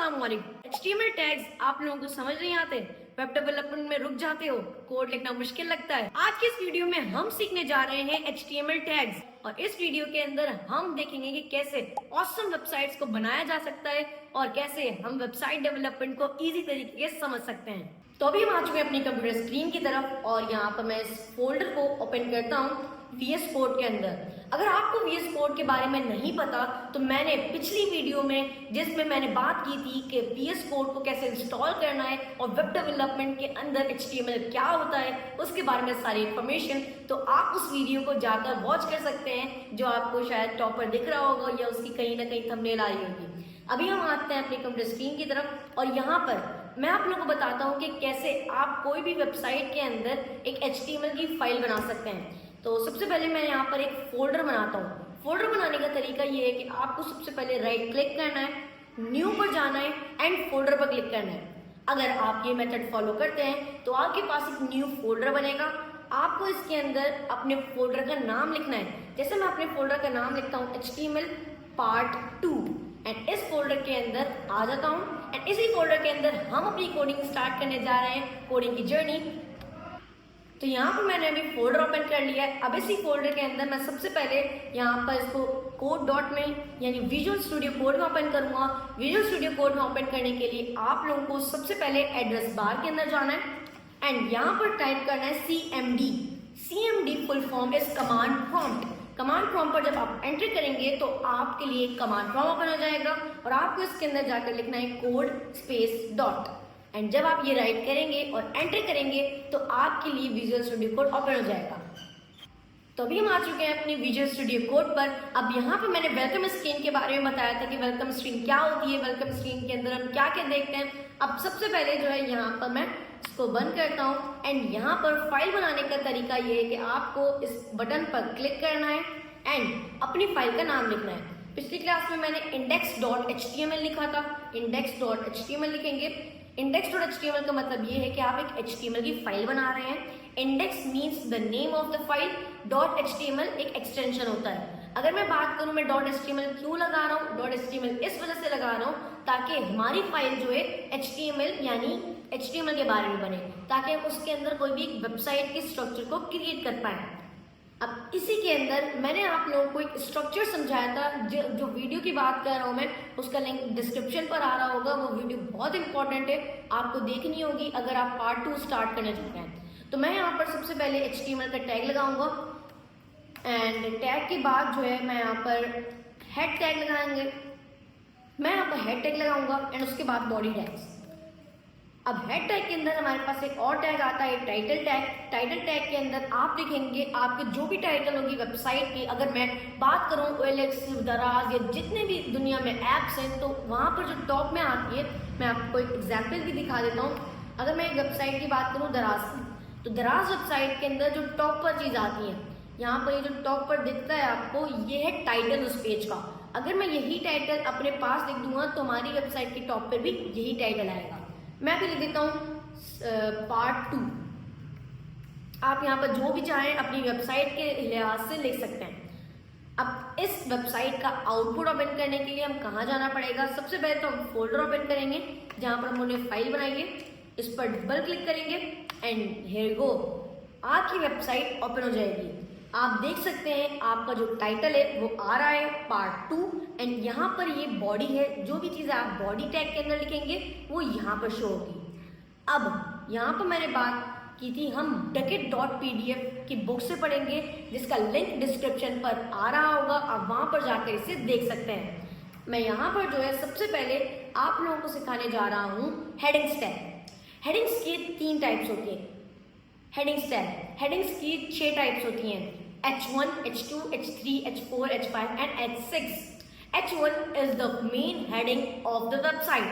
अस्सलामुअलैकुम। HTML tags आप लोगों को समझ नहीं आते, वेब डेवलपमेंट में रुक जाते हो, कोड लिखना मुश्किल लगता है। आज के इस वीडियो में हम सीखने जा रहे हैं HTML टैग्स और इस वीडियो के अंदर हम देखेंगे कि कैसे ऑसम वेबसाइट्स को बनाया जा सकता है और कैसे हम वेबसाइट डेवलपमेंट को इजी तरीके से समझ सकते हैं। तो अभी हम आ चुके हैं अपनी कंप्यूटर स्क्रीन की तरफ और यहाँ पर मैं इस फोल्डर को ओपन करता हूँ VS कोड के अंदर। अगर आपको VS कोड के बारे में नहीं पता तो मैंने पिछली वीडियो में जिसमें मैंने बात की थी कि VS कोड को कैसे इंस्टॉल करना है और वेब डेवलपमेंट के अंदर HTML क्या होता है उसके बारे में सारी इन्फॉर्मेशन, तो आप उस वीडियो को जाकर वॉच कर सकते हैं जो आपको शायद टॉप पर दिख रहा होगा या उसकी कहीं ना कहीं थंबनेल आ रही होगी। अभी हम आते हैं अपनी कंप्यूटर स्क्रीन की तरफ और यहाँ पर मैं आप लोगों को बताता हूँ कि कैसे आप कोई भी वेबसाइट के अंदर एक HTML की फाइल बना सकते हैं। तो सबसे पहले मैं यहाँ पर एक फोल्डर बनाता हूँ। फोल्डर बनाने का तरीका ये है कि आपको सबसे पहले राइट क्लिक करना है, न्यू पर जाना है एंड फोल्डर पर क्लिक करना है। अगर आप ये मेथड फॉलो करते हैं तो आपके पास एक न्यू फोल्डर बनेगा। आपको इसके अंदर अपने फोल्डर का नाम लिखना है। जैसे मैं अपने फोल्डर का नाम लिखता हूँ HTML पार्ट 2 एंड इस फोल्डर के अंदर आ जाता हूँ एंड इसी फोल्डर के अंदर हम अपनी कोडिंग स्टार्ट करने जा रहे हैं, कोडिंग की जर्नी। तो यहाँ पर मैंने अभी फोल्डर ओपन कर लिया है। अब इसी फोल्डर के अंदर मैं सबसे पहले यहाँ पर इसको कोड डॉट में यानी विजुअल स्टूडियो कोड में ओपन करूँगा। विजुअल स्टूडियो कोड में ओपन करने के लिए आप लोगों को सबसे पहले एड्रेस बार के अंदर जाना है एंड यहाँ पर टाइप करना है CMD। CMD full form is command prompt. Command prompt पर जब आप एंटर करेंगे तो आपके लिए कमांड प्रॉम्प्ट ओपन हो जाएगा और आपको इसके अंदर जाकर लिखना है कोड स्पेस डॉट एंड जब आप ये राइट करेंगे और एंटर करेंगे तो आपके लिए विजुअल स्टूडियो कोड ओपन हो जाएगा। तो अभी हम आ चुके हैं अपनी विजुअल स्टूडियो कोड पर। अब यहाँ पर मैंने वेलकम स्क्रीन के बारे में बताया था कि वेलकम स्क्रीन क्या होती है, वेलकम स्क्रीन के अंदर हम क्या क्या देखते हैं। अब सबसे पहले जो है यहाँ पर मैं इसको बंद करता हूँ एंड यहाँ पर फाइल बनाने का तरीका ये है कि आपको इस बटन पर क्लिक करना है एंड अपनी फाइल का नाम लिखना है। पिछली क्लास में मैंने index.html लिखा था, index.html लिखेंगे। index.html का मतलब ये है कि आप एक HTML की फाइल बना रहे हैं। index means the name of the file, .html एक एक्सटेंशन होता है। अगर मैं बात करूं मैं .html क्यों लगा रहा हूं, .html इस वजह से लगा रहा हूं ताकि हमारी फाइल जो है HTML यानी HTML के बारे में बने, ताकि हम उसके अंदर कोई भी वेबसाइट के स्ट्रक्चर को क्रिएट कर पाए। अब इसी के अंदर मैंने आप लोगों को एक स्ट्रक्चर समझाया था, जो वीडियो की बात कर रहा हूँ मैं, उसका लिंक डिस्क्रिप्शन पर आ रहा होगा। वो वीडियो बहुत इंपॉर्टेंट है, आपको देखनी होगी अगर आप पार्ट 2 स्टार्ट करना चाहते हैं। तो मैं यहाँ पर सबसे पहले HTML का टैग लगाऊंगा एंड टैग के बाद जो है मैं यहाँ पर हेड टैग लगाएंगे। मैं यहाँ पर हेड टैग लगाऊंगा एंड उसके बाद बॉडी टैग्स। अब हेड टैग के अंदर हमारे पास एक और टैग आता है टाइटल टैग। टाइटल टैग के अंदर आप लिखेंगे आपके जो भी टाइटल होगी वेबसाइट की। अगर मैं बात करूं OLX, दराज या जितने भी दुनिया में ऐप्स हैं तो वहां पर जो टॉप में आती है, मैं आपको एक एग्जाम्पल भी दिखा देता हूं। अगर मैं एक वेबसाइट की बात करूं दराज की, तो दराज वेबसाइट के अंदर जो टॉप पर चीज़ आती है, यहाँ पर ये जो टॉप पर दिखता है आपको, ये है टाइटल उस पेज का। अगर मैं यही टाइटल अपने पास लिख दूंगा तो हमारी वेबसाइट के टॉप पर भी यही टाइटल आएगा। मैं भी लिख देता हूँ पार्ट 2। आप यहाँ पर जो भी चाहें अपनी वेबसाइट के लिहाज से लिख सकते हैं। अब इस वेबसाइट का आउटपुट ओपन करने के लिए हम कहाँ जाना पड़ेगा? सबसे पहले तो हम फोल्डर ओपन करेंगे जहाँ पर हमने फाइल बनाई है, इस पर डबल क्लिक करेंगे एंड हियर गो, आपकी वेबसाइट ओपन हो जाएगी। आप देख सकते हैं आपका जो टाइटल है वो आ रहा है पार्ट 2 एंड यहाँ पर ये बॉडी है। जो भी चीज़ आप बॉडी टैग के अंदर लिखेंगे वो यहाँ पर शो होगी। अब यहाँ पर मैंने बात की थी हम ducket.pdf की बुक से पढ़ेंगे, जिसका लिंक डिस्क्रिप्शन पर आ रहा होगा, आप वहाँ पर जाकर इसे देख सकते हैं। मैं यहाँ पर जो है सबसे पहले आप लोगों को सिखाने जा रहा हूँ हेडिंग्स टैग। हेडिंग्स की 3 टाइप्स होती हैं। हेडिंग्स टैग, हेडिंग्स की 6 टाइप्स होती हैं, H1, H2, H3, H4, H5 and H6. H1 is the main heading of the website.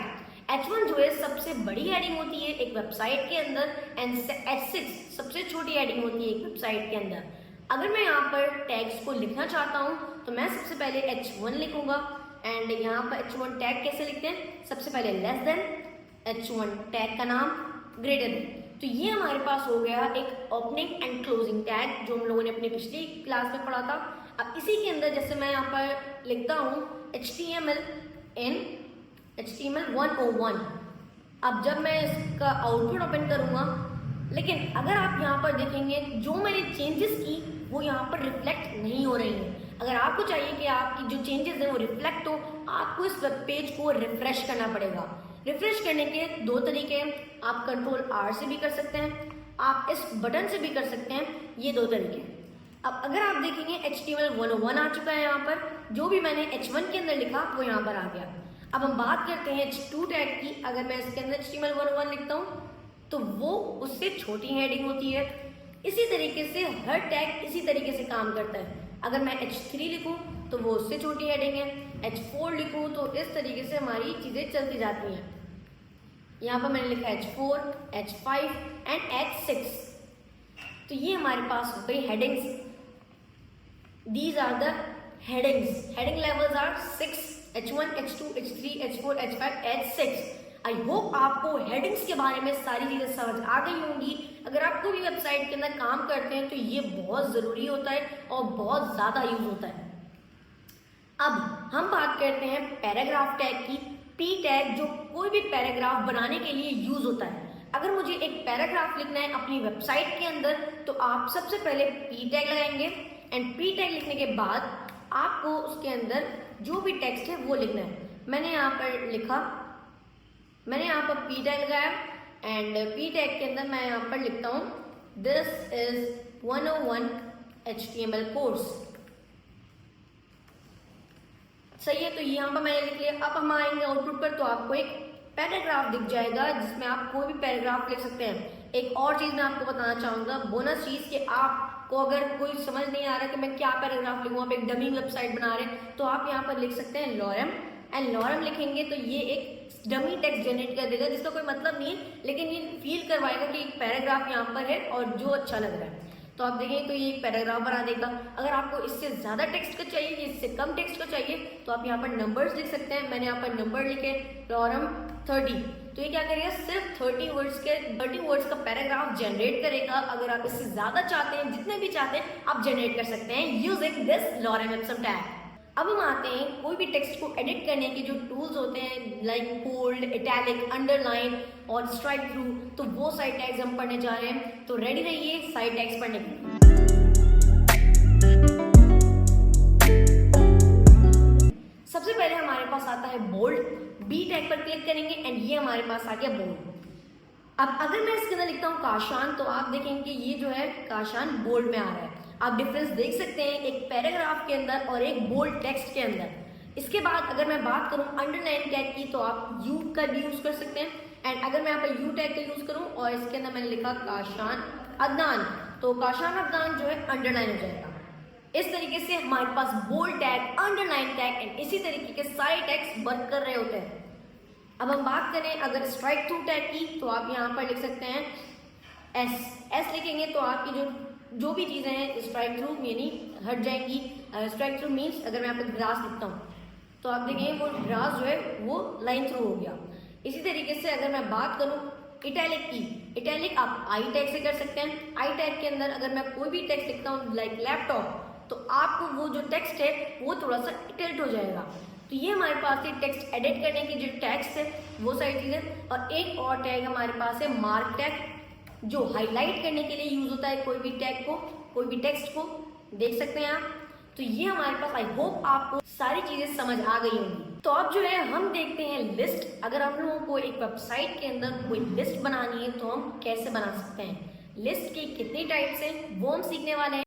H1 जो है सबसे बड़ी हेडिंग होती है एक वेबसाइट के अंदर एंड H6 सबसे छोटी हेडिंग होती है एक वेबसाइट के अंदर। अगर मैं यहाँ पर टैग्स को लिखना चाहता हूँ तो मैं सबसे पहले H1 लिखूंगा एंड यहाँ पर H1 टैग कैसे लिखते हैं? सबसे पहले लेस देन, H1 टैग का नाम ग्रेटर देन। तो ये हमारे पास हो गया एक ओपनिंग एंड क्लोजिंग टैग जो हम लोगों ने अपनी पिछली क्लास में पढ़ा था। अब इसी के अंदर जैसे मैं यहाँ पर लिखता हूँ HTML in HTML 101। अब जब मैं इसका आउटपुट ओपन करूँगा, लेकिन अगर आप यहाँ पर देखेंगे जो मैंने चेंजेस की वो यहाँ पर रिफ्लेक्ट नहीं हो रही हैं। अगर आपको चाहिए कि आपकी जो चेंजेस हैं वो रिफ्लेक्ट हो, आपको इस वेब पेज को रिफ्रेश करना पड़ेगा। रिफ्रेश करने के दो तरीके हैं, आप कंट्रोल R से भी कर सकते हैं, आप इस बटन से भी कर सकते हैं, ये दो तरीके हैं। अब अगर आप देखेंगे HTML 101 आ चुका है, यहाँ पर जो भी मैंने H1 के अंदर लिखा वो यहाँ पर आ गया। अब हम बात करते हैं H2 टैग की। अगर मैं इसके अंदर HTML 101 लिखता हूँ तो वो उससे छोटी हेडिंग होती है। इसी तरीके से हर टैग इसी तरीके से काम करता है। अगर मैं H3 लिखूँ तो वो उससे छोटी हेडिंग है, H4 लिखूँ तो इस तरीके से हमारी चीज़ें चलती जाती हैं। यहाँ पर मैंने लिखा H4, H5 एंड H6। तो ये हमारे पास हो गई headings. These are the headings. Heading levels are 6, H1, H2, H3, H4, H5, H6। I hope आपको हेडिंग्स के बारे में सारी चीज़ें समझ आ गई होंगी। अगर आप कोई भी वेबसाइट के अंदर काम करते हैं तो ये बहुत ज़रूरी होता है और बहुत ज़्यादा यूज होता है। अब हम बात करते हैं पैराग्राफ टैग की। P टैग जो कोई भी पैराग्राफ बनाने के लिए यूज होता है। अगर मुझे एक पैराग्राफ लिखना है अपनी वेबसाइट के अंदर तो आप सबसे पहले P टैग लगाएंगे एंड P टैग लिखने के बाद आपको उसके अंदर जो भी टेक्स्ट है वो लिखना है। मैंने यहाँ पर P टैग लगाया एंड P टैग के अंदर मैं यहाँ पर लिखता हूँ दिस इज 101 HTML कोर्स। सही है, तो यहाँ पर मैंने लिख लिया। अब हम आएंगे आउटपुट पर तो आपको एक पैराग्राफ दिख जाएगा जिसमें आप कोई भी पैराग्राफ लिख सकते हैं। एक और चीज़ मैं आपको बताना चाहूँगा, बोनस चीज़ कि आपको अगर कोई समझ नहीं आ रहा कि मैं क्या पैराग्राफ लिखूँ, आप एक डमी वेबसाइट बना रहे हैं तो आप यहाँ पर लिख सकते हैं लॉरम एंड लॉरम लिखेंगे तो ये एक डमी टेक्स्ट जनरेट कर देगा जिसका कोई मतलब नहीं है, लेकिन ये फील करवाएगा कि एक पैराग्राफ यहाँ पर है और जो अच्छा लग रहा है। तो आप देखें तो ये एक पैराग्राफ बना देगा। अगर आपको इससे ज़्यादा टेक्स्ट का चाहिए, इससे कम टेक्स्ट का चाहिए तो आप यहाँ पर नंबर्स लिख सकते हैं। मैंने यहाँ पर नंबर लिखे लॉरम 30, तो ये क्या करेगा, सिर्फ 30 वर्ड्स का पैराग्राफ जनरेट करेगा। अगर आप इससे ज़्यादा चाहते हैं, जितने भी चाहते हैं आप जनरेट कर सकते हैं using this lorem Epsom tag. अब हम आते हैं कोई भी टेक्स्ट को एडिट करने के जो टूल्स होते हैं लाइक बोल्ड, इटैलिक, अंडरलाइन और स्ट्राइक थ्रू, तो वो साइड टैग्स हम पढ़ने जा रहे हैं। तो रेडी रहिए साइड टैग्स पढ़ने के लिए। सबसे पहले हमारे पास आता है बोल्ड। बी टैग पर क्लिक करेंगे एंड ये हमारे पास आ गया बोल्ड। अब अगर मैं इसके अंदर लिखता हूँ काशान तो आप देखेंगे ये जो है काशान बोल्ड में आ रहा है। आप डिफरेंस देख सकते हैं एक पैराग्राफ के अंदर और एक बोल्ड टेक्स्ट के अंदर। इसके बाद अगर मैं बात करूं अंडरलाइन टैग की तो आप यू का भी यूज कर सकते हैं एंड अगर मैं यहाँ पर यू टैग का यूज करूं और इसके अंदर मैंने लिखा काशान अदनान तो काशान अदनान जो है अंडरलाइन हो जाएगा। इस तरीके से हमारे पास bold tag, underline tag and इसी तरीके के सारे टैग्स वर्क कर रहे होते हैं। अब हम बात करें अगर स्ट्राइक थ्रू टैग की तो आप यहाँ पर लिख सकते हैं एस लिखेंगे तो आपकी जो भी चीज़ें हैं स्ट्राइक थ्रू यानी हट जाएंगी। स्ट्राइक थ्रू मीन्स अगर मैं यहाँ पर ग्रास लिखता हूँ तो आप देखेंगे वो ग्रास जो है वो लाइन थ्रू हो गया। इसी तरीके से अगर मैं बात करूँ इटैलिक की, इटैलिक आप आई टैग से कर सकते हैं। आई टैग के अंदर अगर मैं कोई भी टेक्स्ट लिखता हूँ लाइक लैपटॉप तो आपको वो जो टेक्स्ट है वो थोड़ा सा इटैलिक हो जाएगा। तो ये हमारे पास है टेक्स्ट एडिट करने की जो टेक्स्ट है वो सारी चीज़ें। और एक और टैग हमारे पास है मार्क टैग जो हाईलाइट करने के लिए यूज होता है कोई भी टैग को, कोई भी टेक्स्ट को, देख सकते हैं आप। तो ये हमारे पास, आई होप आपको सारी चीजें समझ आ गई होंगी। तो अब जो है हम देखते हैं लिस्ट। अगर आप लोगों को एक वेबसाइट के अंदर कोई लिस्ट बनानी है तो हम कैसे बना सकते हैं, लिस्ट की कितनी टाइप्स हैं वो हम सीखने वाले हैं।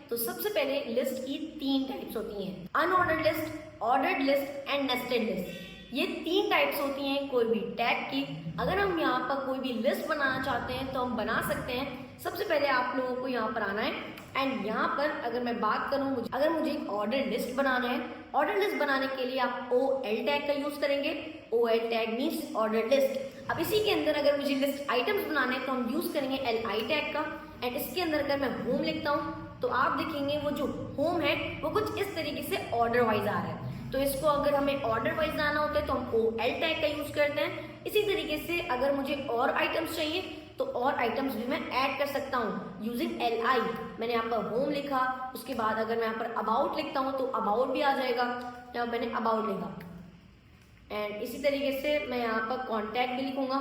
तो सबसे पहले लिस्ट की 3 टाइप्स होती हैं, unordered list, ordered list and nested list. ये 3 टाइप्स होती हैं कोई भी टैग की। अगर हम यहाँ पर कोई भी लिस्ट बनाना चाहते हैं तो हम बना सकते हैं। सबसे पहले आप लोगों को यहाँ पर आना है एंड यहाँ पर अगर मैं बात करूँ अगर मुझे एक ऑर्डर लिस्ट बनाना है, ऑर्डर लिस्ट बनाने के लिए आप OL टैग का यूज करेंगे। OL tag means order list. अब इसी के अंदर अगर मुझे लिस्ट आइटम्स बनाने हैं तो हम यूज करेंगे LI टैग का एंड इसके अंदर अगर मैं होम लिखता हूँ तो आप देखेंगे वो जो होम है वो कुछ इस तरीके से ऑर्डर वाइज आ रहा है। तो इसको अगर हमें ऑर्डर वाइज लाना होता है तो हम OL टैग का यूज करते हैं। इसी तरीके से अगर मुझे और आइटम्स चाहिए तो और आइटम्स भी मैं ऐड कर सकता हूँ यूजिंग li। मैंने यहाँ पर होम लिखा, उसके बाद अगर मैं यहाँ पर अबाउट लिखता हूँ तो अबाउट भी आ जाएगा, यहाँ मैंने अबाउट लिखा। एंड इसी तरीके से मैं यहाँ पर कॉन्टैक्ट भी लिखूंगा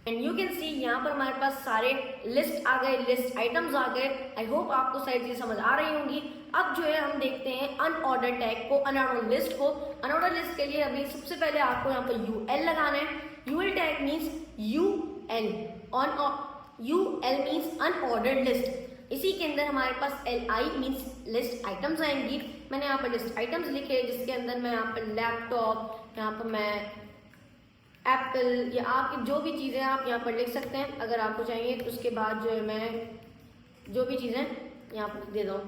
एंड यू कैन सी यहाँ पर हमारे पास सारे लिस्ट आ गए, लिस्ट आइटम्स आ गए। आई होप आपको सारी चीजें समझ आ रही होंगी। अब जो है हम देखते हैं अनऑर्डर टैग को, अनऑर्डर लिस्ट को। अनऑर्डर लिस्ट के लिए अभी सबसे पहले आपको यहाँ पर यूएल लगाना है। UL tag means UL, on UL means unordered list. इसी के अंदर हमारे पास LI मीन्स लिस्ट आइटम्स आएंगी। मैंने यहाँ पर लिस्ट आइटम्स लिखे जिसके अंदर मैं यहाँ पर लैपटॉप, यहाँ पर मैं एप्पल या आपकी जो भी चीज़ें आप यहाँ पर लिख सकते हैं अगर आपको चाहिए। तो उसके बाद जो है मैं जो भी चीज़ें यहाँ पर दे दूँ,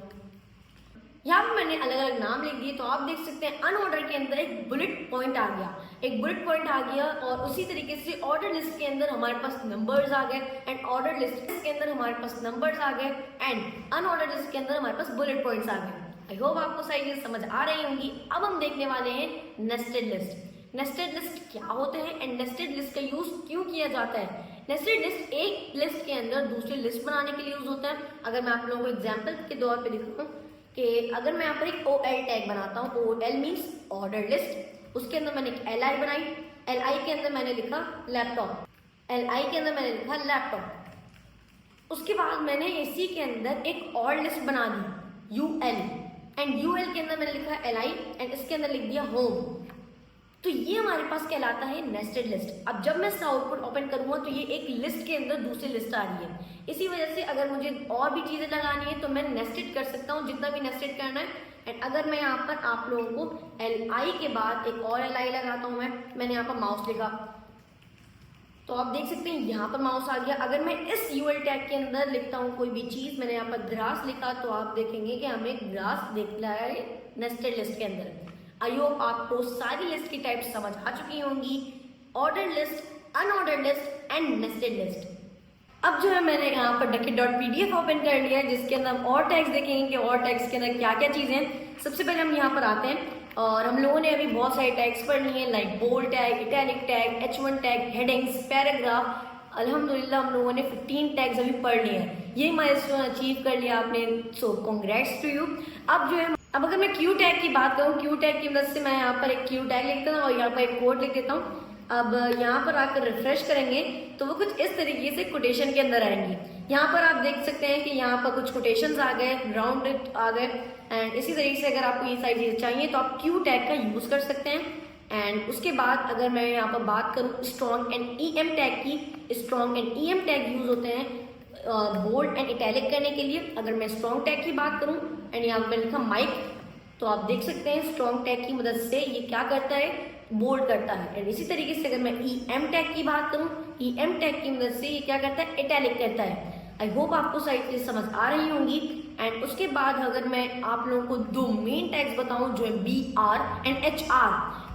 यहाँ पर मैंने अलग अलग नाम लिख दिए। तो आप देख सकते हैं अनऑर्डर के अंदर एक बुलेट पॉइंट आ गया, एक बुलेट पॉइंट आ गया। और उसी तरीके से ऑर्डर लिस्ट के अंदर हमारे पास नंबर्स आ गए एंड ऑर्डर लिस्ट के अंदर हमारे पास नंबर्स आ गए एंड अनऑर्डर लिस्ट के अंदर हमारे पास बुलेट पॉइंट्स आ गए। आई होप आपको सारी चीज़ समझ आ रही होंगी। अब हम देखने वाले हैं नेस्टेड लिस्ट। नेस्टेड लिस्ट क्या होते हैं एंड नेस्टेड लिस्ट का यूज क्यों किया जाता है। नेस्टेड लिस्ट एक लिस्ट के अंदर दूसरी लिस्ट बनाने के लिए यूज होता है। अगर मैं आप लोगों को एग्जांपल के तौर पे दिखाऊं कि अगर मैं यहाँ पर एक OL टैग बनाता हूँ, OL मीन्स ऑर्डर लिस्ट, उसके अंदर मैंने एक LI बनाई, LI के अंदर मैंने लिखा लैपटॉप, LI के अंदर मैंने लिखा लैपटॉप। उसके बाद मैंने इसी के अंदर एक और लिस्ट बना दी UL एंड UL के अंदर मैंने लिखा LI एंड इसके अंदर लिख दिया होम। तो ये हमारे पास कहलाता है नेस्टेड लिस्ट। अब जब मैं इसका आउटपुट ओपन करूंगा तो ये एक लिस्ट के अंदर दूसरी लिस्ट आ रही है। इसी वजह से अगर मुझे और भी चीजें लगानी है तो मैं नेस्टेड कर सकता हूँ, जितना भी नेस्टेड करना है। एंड अगर मैं यहाँ पर आप लोगों को LI के बाद एक और LI लगाता हूँ, मैंने यहाँ पर माउस लिखा तो आप देख सकते हैं यहाँ पर माउस आ गया। अगर मैं इस UL टैग के अंदर लिखता हूँ कोई भी चीज, मैंने यहाँ पर ग्रास लिखा तो आप देखेंगे कि हमें ग्रास दिख रहा है नेस्टेड लिस्ट के अंदर। आई होप आपको सारी लिस्ट की टाइप्स समझ आ चुकी होंगी, order list, unordered list and nested list. अब जो है मैंने यहाँ पर ducket.pdf ओपन कर लिया है जिसके अंदर हम और टैग्स देखेंगे कि और टैग्स के अंदर क्या क्या चीज़ें हैं। सबसे पहले हम यहाँ पर आते हैं और हम लोगों ने अभी बहुत सारे टैग्स पढ़ लिए हैं, like bold tag, italic tag, H1 tag, headings, paragraph. अल्हम्दुलिल्लाह हम लोगों ने 15 टैग्स अभी पढ़ लिए हैं। ये माइलस्टोन अचीव कर लिया आपने, सो कांग्रेट्स टू यू। अब जो है अब अगर मैं क्यू टैग की बात करूँ, क्यू टैग की मदद से मैं यहाँ पर एक क्यू टैग लिखता हूँ और यहाँ पर एक कोड लिख देता हूँ। अब यहाँ पर आकर रिफ्रेश करेंगे तो वो कुछ इस तरीके से कोटेशन के अंदर आएंगी। यहाँ पर आप देख सकते हैं कि यहाँ पर कुछ कोटेशंस आ गए, राउंड आ गए एंड इसी तरीके से अगर आपको ये सारी चीज़ें चाहिए तो आप क्यू टैग का यूज़ कर सकते हैं। एंड उसके बाद अगर मैं यहाँ पर बात करूँ स्ट्रॉन्ग एंड EM टैग की, strong and EM tag use होते हैं बोल्ड एंड इटैलिक करने के लिए। अगर मैं स्ट्रॉन्ग टैग की बात करूँ एंड यहाँ पर लिखा माइक तो आप देख सकते हैं स्ट्रॉन्ग टैग की मदद से ये क्या करता है, बोल्ड करता है। एंड इसी तरीके से अगर मैं EM टैग की बात करूं, EM टैग की मदद से ये क्या करता है, इटैलिक करता है। आई होप आपको सारी चीज़ समझ आ रही होंगी। एंड उसके बाद अगर मैं आप लोगों को दो मेन टैग्स बताऊं जो है BR एंड HR।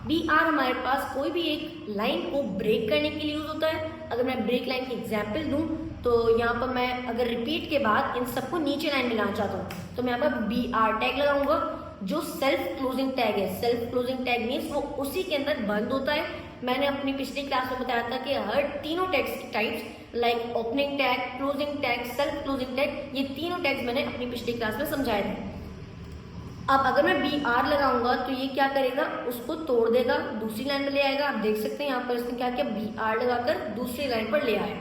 BR हमारे पास कोई भी एक लाइन को ब्रेक करने के लिए यूज होता है। अगर मैं ब्रेक लाइन की एग्जाम्पल दूं तो यहाँ पर मैं अगर रिपीट के बाद इन सबको नीचे लाइन में लाना चाहता हूँ तो मैं यहाँ पर BR टैग लगाऊंगा जो सेल्फ क्लोजिंग टैग है। सेल्फ क्लोजिंग टैग मीन्स वो उसी के अंदर बंद होता है। मैंने अपनी पिछली क्लास में बताया था कि हर तीनों टैग्स की types like opening tag, closing tag, self closing tag, ये तीनों टैग्स मैंने अपनी पिछली क्लास में समझाए थे। अब अगर मैं BR लगाऊंगा तो ये क्या करेगा, उसको तोड़ देगा, दूसरी लाइन में ले आएगा। आप देख सकते हैं यहाँ पर इसने क्या किया, BR लगाकर दूसरी लाइन पर ले आया।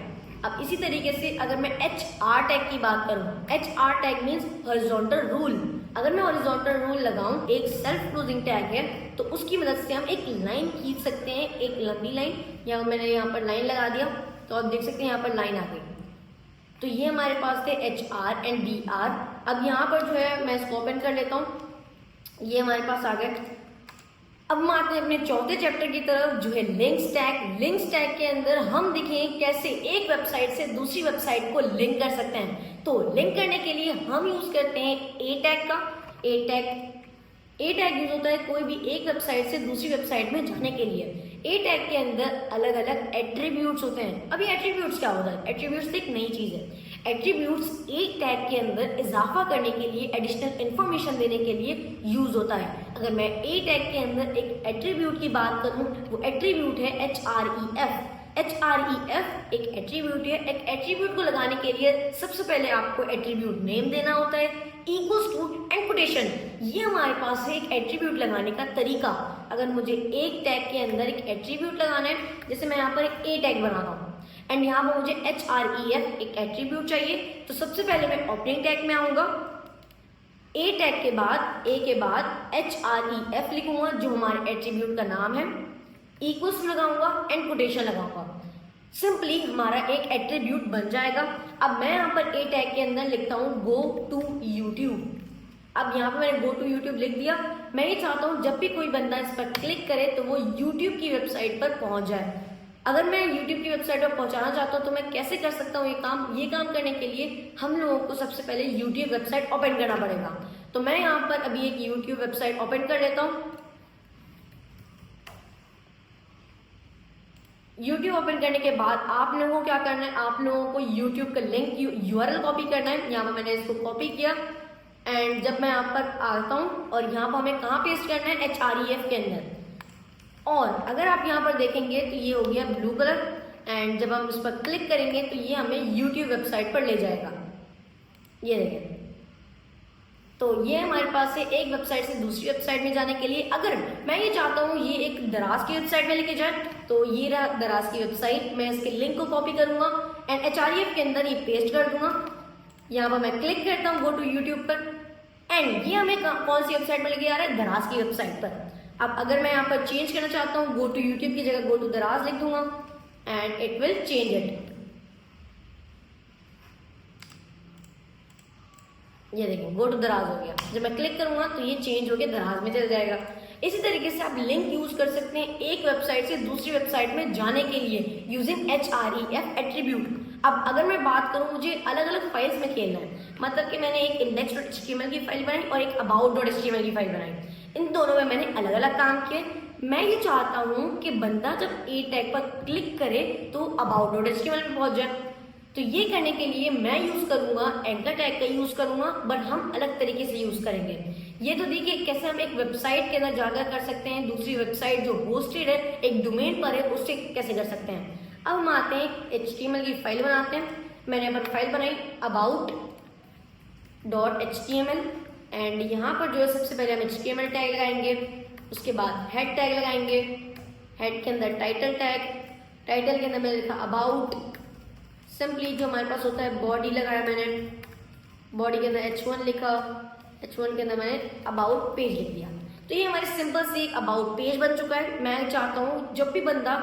अब इसी तरीके से अगर मैं HR टैग की बात करूं, HR tag means horizontal rule. अगर मैं हॉरिजॉन्टल रूल लगाऊं, एक सेल्फ क्लोजिंग टैग है तो उसकी मदद से हम एक लाइन खींच सकते हैं, एक लंबी लाइन। या मैंने यहाँ पर लाइन लगा दिया तो आप देख सकते हैं यहाँ पर लाइन आ गई। तो ये हमारे पास थे HR एंड BR। अब यहाँ पर जो है मैं इसको ओपन कर लेता हूँ, ये हमारे पास आ गए। अब हम आते हैं अपने चौथे चैप्टर की तरफ जो है लिंक्स टैग। लिंक्स टैग के अंदर हम देखें कैसे एक वेबसाइट से दूसरी वेबसाइट को लिंक कर सकते हैं। तो लिंक करने के लिए हम यूज करते हैं ए टैग का। ए टैग यूज होता है कोई भी एक वेबसाइट से दूसरी वेबसाइट में जाने के लिए। ए टैग के अंदर अलग अलग एट्रीब्यूट्स होते हैं। अब ये एट्रीब्यूट्स क्या होता है, एट्रीब्यूट्स एक नई चीज है। एट्रीब्यूट्स एक टैग के अंदर इजाफा करने के लिए, एडिशनल इंफॉर्मेशन देने के लिए यूज होता है। अगर मैं ए टैग के अंदर एक एट्रीब्यूट की बात करूं, वो एट्रीब्यूट है HREF। href एक एट्रीब्यूट है। एक एट्रीब्यूट को लगाने के लिए सबसे पहले आपको एट्रीब्यूट नेम देना होता है, इक्वल्स टू एंड कोटेशन। ये हमारे पास है एक एट्रीब्यूट लगाने का तरीका। अगर मुझे एक टैग के अंदर एक एट्रीब्यूट लगाना है, जैसे मैं यहाँ पर एक ए टैग बना रहा हूँ एंड यहाँ पर मुझे href एक एट्रीब्यूट चाहिए, तो सबसे पहले मैं ओपनिंग टैग में आऊंगा, ए टैग के बाद href लिखूंगा जो हमारे एट्रीब्यूट का नाम है, इक्वल्स लगाऊंगा एंड कोटेशन लगाऊंगा। सिंपली हमारा एक एट्रीब्यूट बन जाएगा। अब मैं यहाँ पर ए टैग के अंदर लिखता हूँ गो टू यूट्यूब। अब यहाँ पर मैंने गो टू यूट्यूब लिख दिया। मैं ये चाहता हूँ जब भी कोई बंदा इस पर क्लिक करे तो वो यूट्यूब की वेबसाइट पर पहुंच जाए। अगर मैं YouTube की वेबसाइट पर पहुंचाना चाहता हूं तो मैं कैसे कर सकता हूं ये काम करने के लिए हम लोगों को सबसे पहले YouTube वेबसाइट ओपन करना पड़ेगा। तो मैं यहां पर अभी एक YouTube वेबसाइट ओपन कर लेता हूं। YouTube ओपन करने के बाद आप लोगों को क्या करना है, आप लोगों को YouTube का लिंक URL कॉपी करना है। यहाँ पर मैंने इसको कॉपी किया एंड जब मैं यहाँ पर आता हूँ और यहाँ पर हमें कहाँ पेस्ट करना है, href के अंदर। और अगर आप यहाँ पर देखेंगे तो ये हो गया ब्लू कलर एंड जब हम इस पर क्लिक करेंगे तो ये हमें YouTube वेबसाइट पर ले जाएगा। ये देखें, तो ये हमारे पास है एक वेबसाइट से दूसरी वेबसाइट में जाने के लिए। अगर मैं ये चाहता हूँ ये एक दराज की वेबसाइट में लेके जाए तो ये रहा दराज की वेबसाइट। मैं इसके लिंक को कॉपी करूंगा एंड href के अंदर ये पेस्ट कर दूंगा। यहाँ पर मैं क्लिक करता हूँ गो टू यूट्यूब पर एंड ये हमें कौन सी वेबसाइट में लेके जा रहा है, दराज की वेबसाइट पर। अब अगर मैं यहाँ पर चेंज करना चाहता हूँ, गो टू यूट्यूब की जगह गो टू दराज लिख दूंगा and it will change it. ये देखिए गो टू दराज हो गया। जब मैं क्लिक करूंगा तो ये चेंज होकर दराज में चल जाएगा। इसी तरीके से आप लिंक यूज कर सकते हैं एक वेबसाइट से दूसरी वेबसाइट में जाने के लिए यूजिंग href एट्रीब्यूट। अब अगर मैं बात करूं मुझे अलग अलग फाइल्स में खेलना है, मतलब कि मैंने एक index.html की फाइल बनाई और एक about.html की फाइल बनाई। इन दोनों में मैंने अलग अलग काम किए। मैं ये चाहता हूं कि बंदा जब ए टैग पर क्लिक करे तो about.html पे पहुंच जाए। तो ये करने के लिए मैं यूज करूंगा एंकर टैग का यूज करूंगा, बट हम अलग तरीके से यूज करेंगे। ये तो देखिए कैसे हम एक वेबसाइट के अंदर जाकर कर सकते हैं, दूसरी वेबसाइट जो होस्टेड है एक डोमेन पर है उससे कैसे कर सकते हैं। अब हम आते हैं HTML की फाइल बनाते हैं। मैंने यहाँ पर फाइल बनाई about.html एंड यहाँ पर जो है सबसे पहले हम HTML टैग लगाएंगे, उसके बाद हेड टैग लगाएंगे, हेड के अंदर टाइटल टैग, टाइटल के अंदर मैंने लिखा अबाउट। सिंपली जो हमारे पास होता है बॉडी लगाया मैंने, बॉडी के अंदर h1 लिखा, h1 के अंदर मैंने अबाउट पेज लिख दिया। तो ये हमारे सिंपल से एक अबाउट पेज बन चुका है। मैं चाहता हूँ जब भी बंदा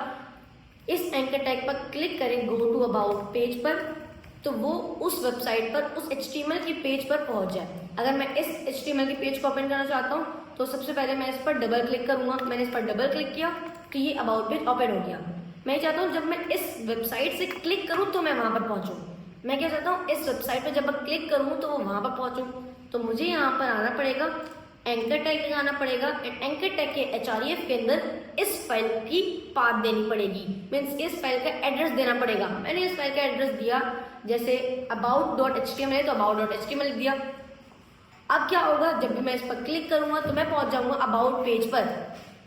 इस एंकर टैग पर क्लिक करे गो टू अबाउट पेज पर तो वो उस वेबसाइट पर उस HTML की पेज पर पहुंच जाए। अगर मैं इस HTML की पेज को ओपन करना चाहता हूं तो सबसे पहले मैं इस पर डबल क्लिक करूंगा। मैंने इस पर डबल क्लिक किया तो ये अबाउट पेज ओपन हो गया। मैं चाहता हूं जब मैं इस वेबसाइट से क्लिक करूं तो मैं वहां पर पहुंचूं। मैं क्या चाहता हूं इस वेबसाइट पर जब मैं क्लिक करूं तो वो वहां पर पहुंचूं। तो मुझे यहाँ पर आना पड़ेगा, एंकर टैग लगाना पड़ेगा एंड एंकर टैग के href के अंदर इस फाइल की पाथ देनी पड़ेगी, मीन्स इस फाइल का एड्रेस देना पड़ेगा। मैंने इस फाइल का एड्रेस दिया, जैसे about.html है तो about.html लिख दिया। अब क्या होगा, जब भी मैं इस पर क्लिक करूंगा तो मैं पहुंच जाऊंगा अबाउट पेज पर।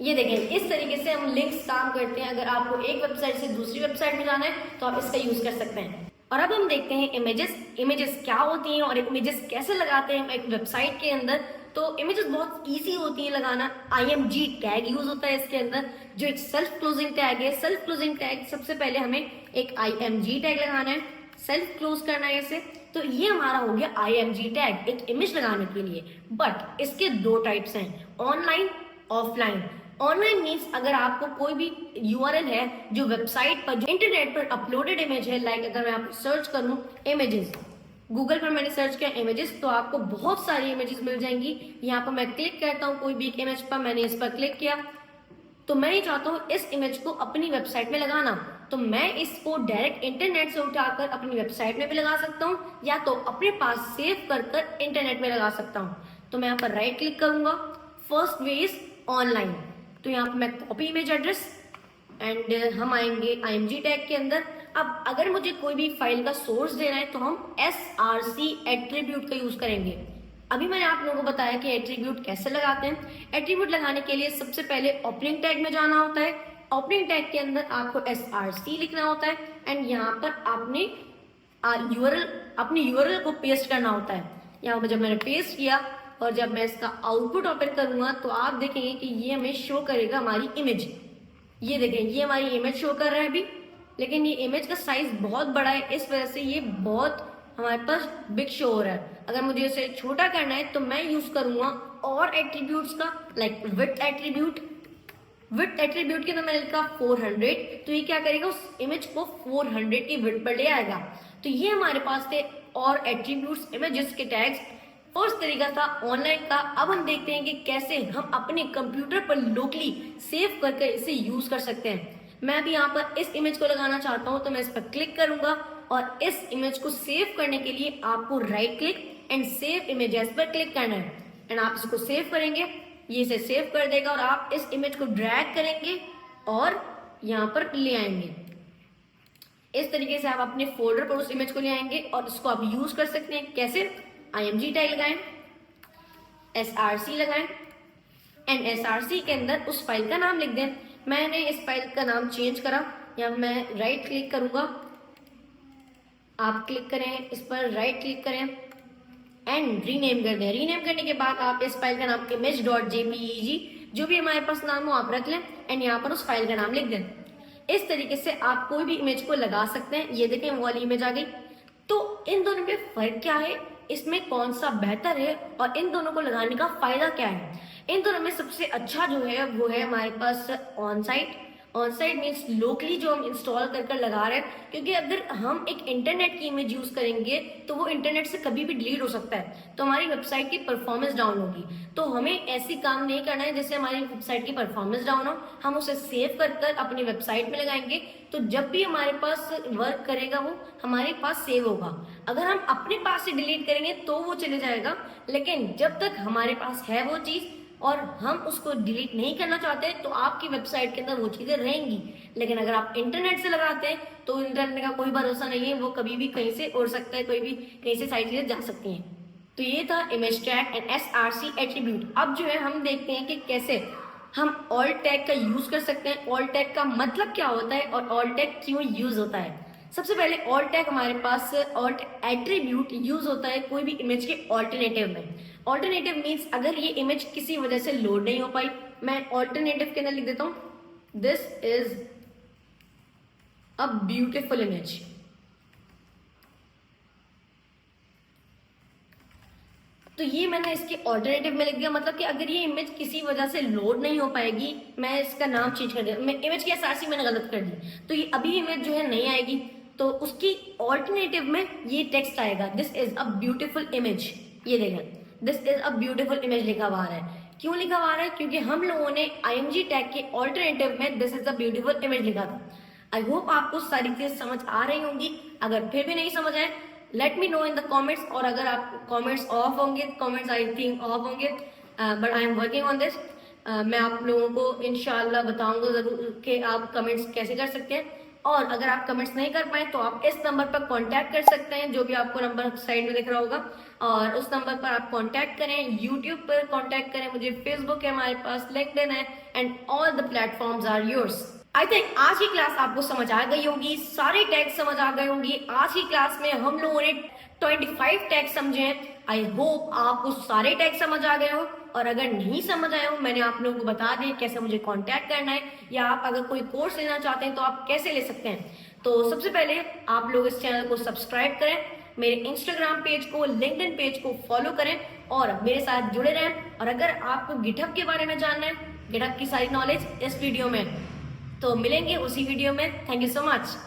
ये देखें इस तरीके से हम लिंक्स काम करते हैं। अगर आपको एक वेबसाइट से दूसरी वेबसाइट में जाना है तो आप इसका यूज कर सकते हैं। और अब हम देखते हैं इमेजेस क्या होती हैं और इमेजेस कैसे लगाते हैं एक वेबसाइट के अंदर। तो इमेजेस बहुत इजी होती है लगाना। img टैग यूज होता है इसके अंदर जो एक सेल्फ क्लोजिंग टैग है। सेल्फ क्लोजिंग टैग सबसे पहले हमें एक img टैग लगाना है, सेल्फ क्लोज करना है इसे। तो ये हमारा हो गया img टैग एक इमेज लगाने के लिए। बट इसके दो टाइप्स हैं, ऑनलाइन ऑफलाइन। ऑनलाइन मीन्स अगर आपको कोई भी URL है जो वेबसाइट पर जो इंटरनेट पर अपलोडेड इमेज है, लाइक अगर मैं आप सर्च करूं इमेजेस, गूगल पर मैंने सर्च किया इमेजेस तो आपको बहुत सारी इमेजेस मिल जाएंगी। यहाँ पर मैं क्लिक करता हूँ कोई भी एक इमेज पर, मैंने इस पर क्लिक किया तो मैं ये चाहता हूँ इस इमेज को अपनी वेबसाइट में लगाना। तो मैं इसको डायरेक्ट इंटरनेट से उठाकर अपनी वेबसाइट में भी लगा सकता हूँ या तो अपने पास सेव कर इंटरनेट में लगा सकता हूँ। तो मैं यहाँ पर राइट क्लिक करूंगा, फर्स्ट वे इज ऑनलाइन। तो यहाँ पर मैं कॉपी इमेज एड्रेस एंड हम आएंगे img टैग के अंदर। अब अगर मुझे कोई भी फाइल का सोर्स देना है तो हम src एट्रीब्यूट का यूज करेंगे। अभी मैंने आप लोगों को बताया कि एट्रीब्यूट कैसे लगाते हैं। एट्रीब्यूट लगाने के लिए सबसे पहले ओपनिंग टैग में जाना होता है, ओपनिंग टैग के अंदर आपको SRC लिखना होता है एंड यहाँ पर आपने अपनी यूआरएल को पेस्ट करना होता है। यहाँ पर जब मैंने पेस्ट किया और जब मैं इसका आउटपुट ओपन करूंगा तो आप देखेंगे कि ये हमें शो करेगा हमारी इमेज। ये देखें, ये हमारी इमेज शो कर रहा है अभी, लेकिन ये इमेज का साइज बहुत बड़ा है, इस वजह से ये बहुत हमारे पास बिग शो हो रहा है। अगर मुझे इसे छोटा करना है तो मैं यूज करूंगा और एट्रीब्यूट्स का, like width attribute. Width attribute के अंदर मैंने लिखा 400, तो ये क्या करेगा, उस इमेज को 400 की विड्थ पर ले आएगा। तो ये हमारे पास थे और एट्रीब्यूट्स, इमेजेस के टैग्स। फर्स्ट तरीका था ऑनलाइन का। अब हम देखते हैं कि कैसे हम अपने कंप्यूटर पर लोकली सेव करके इसे यूज कर सकते हैं। मैं अभी यहाँ पर इस इमेज को लगाना चाहता हूँ, तो मैं इस पर क्लिक करूंगा और इस इमेज को सेव करने के लिए आपको right click and save images पर क्लिक करना है एंड आप इसको सेव करेंगे, ये इसे सेव कर देगा और आप इस इमेज को ड्रैग करेंगे और यहाँ पर ले आएंगे। इस तरीके से आप अपने फोल्डर पर उस इमेज को ले आएंगे और इसको आप यूज कर सकते हैं। कैसे? IMG टैग लगाएं, SRC लगाएं एंड SRC के अंदर उस फाइल का नाम लिख दें। मैंने इस फाइल का नाम चेंज करा, या मैं राइट क्लिक करूंगा, आप क्लिक करें इस पर, राइट क्लिक करें एंड रीनेम कर दें। रीनेम करने के बाद आप इस फाइल का नाम image.jpeg, जो भी हमारे पास नाम हो आप रख लें एंड यहाँ पर उस फाइल का नाम लिख दें। इस तरीके से आप कोई भी इमेज को लगा सकते हैं। ये देखें, वो वाली इमेज आ गई। तो इन दोनों में फर्क क्या है, इसमें कौन सा बेहतर है और इन दोनों को लगाने का फायदा क्या है? इन दोनों में सबसे अच्छा जो है वो है हमारे pass on site. On site means locally जो हम इंस्टॉल कर लगा रहे हैं, क्योंकि अगर हम एक इंटरनेट की इमेज यूज करेंगे तो वो इंटरनेट से कभी भी डिलीट हो सकता है, तो हमारी वेबसाइट की परफॉर्मेंस डाउन होगी। तो हमें ऐसी काम नहीं करना है जिससे हमारी वेबसाइट की परफॉर्मेंस डाउन हो। हम उसे सेव कर अपनी वेबसाइट में लगाएंगे, तो जब भी हमारे पास वर्क करेगा वो हमारे पास सेव होगा। अगर हम अपने पास से डिलीट करेंगे तो वो चले जाएगा, लेकिन जब तक हमारे पास है वो चीज और हम उसको डिलीट नहीं करना चाहते तो आपकी वेबसाइट के अंदर वो चीजें रहेंगी। लेकिन अगर आप इंटरनेट से लगाते हैं तो इंटरनेट का कोई भरोसा नहीं है, वो कभी भी कहीं से उड़ सकता है, कोई भी कहीं से सारी चीजें जा सकती हैं। तो ये था image tag and SRC attribute. अब जो है हम देखते हैं कि कैसे हम ऑल्ट टैग का यूज कर सकते हैं, ऑल्ट टैग का मतलब क्या होता है और ऑल्ट टैग क्यों यूज होता है। सबसे पहले ऑल्ट टैग हमारे पास ऑल्ट एट्रीब्यूट यूज होता है कोई भी इमेज के ऑल्टरनेटिव में। ऑल्टरनेटिव मीन्स अगर ये इमेज किसी वजह से लोड नहीं हो पाई, मैं ऑल्टरनेटिव के अंदर लिख देता हूं, this is a beautiful image. तो ये मैंने इसके ऑल्टरनेटिव में लिख दिया, मतलब कि अगर ये इमेज किसी वजह से लोड नहीं हो पाएगी, मैं इसका नाम चेंज कर दिया, मैं इमेज की SRC मैंने गलत कर दी, तो ये अभी इमेज जो है नहीं आएगी, तो उसकी ऑल्टरनेटिव में ये टेक्स्ट आएगा, this is a beautiful image. ये देखें, this is a beautiful image लिखा हुआ है। क्यों लिखा हुआ है? क्योंकि हम लोगों ने IMG टैग के ऑल्टरनेटिव में this is a beautiful image लिखा था। आई होप आपको सारी चीजें समझ आ रही होंगी। अगर फिर भी नहीं समझ आए, let me know in the comments, और अगर आप कमेंट्स ऑफ होंगे, कमेंट्स आई थिंक ऑफ होंगे, but I am working on this. मैं आप लोगों को इंशाल्लाह बताऊंगा जरूर कि आप कमेंट्स कैसे कर सकते हैं, और अगर आप कमेंट्स नहीं कर पाए तो आप इस नंबर पर कांटेक्ट कर सकते हैं, जो भी आपको नंबर साइड में दिख रहा होगा, और उस नंबर पर आप कांटेक्ट करें। यूट्यूब पर कांटेक्ट करें मुझे, फेसबुक है हमारे पास, लिंक्डइन है, and all the platforms are yours. I think आज की क्लास आपको समझ आ गई होगी, सारे टैग समझ आ गए होंगे। आज की क्लास में हम लोगों ने 25 टैग समझे हैं। आई होप आपको सारे टैग समझ आ गए हो, और अगर नहीं समझ आए हो, मैंने आप लोगों को बता दिया कैसे मुझे कांटेक्ट करना है, या आप अगर कोई कोर्स लेना चाहते हैं तो आप कैसे ले सकते हैं। तो सबसे पहले आप लोग इस चैनल को सब्सक्राइब करें, मेरे इंस्टाग्राम पेज को, लिंक्डइन पेज को फॉलो करें और मेरे साथ जुड़े रहें। और अगर आपको गिटहब के बारे में जानना है, गिटहब की सारी नॉलेज इस वीडियो में, तो मिलेंगे उसी वीडियो में। Thank you so much.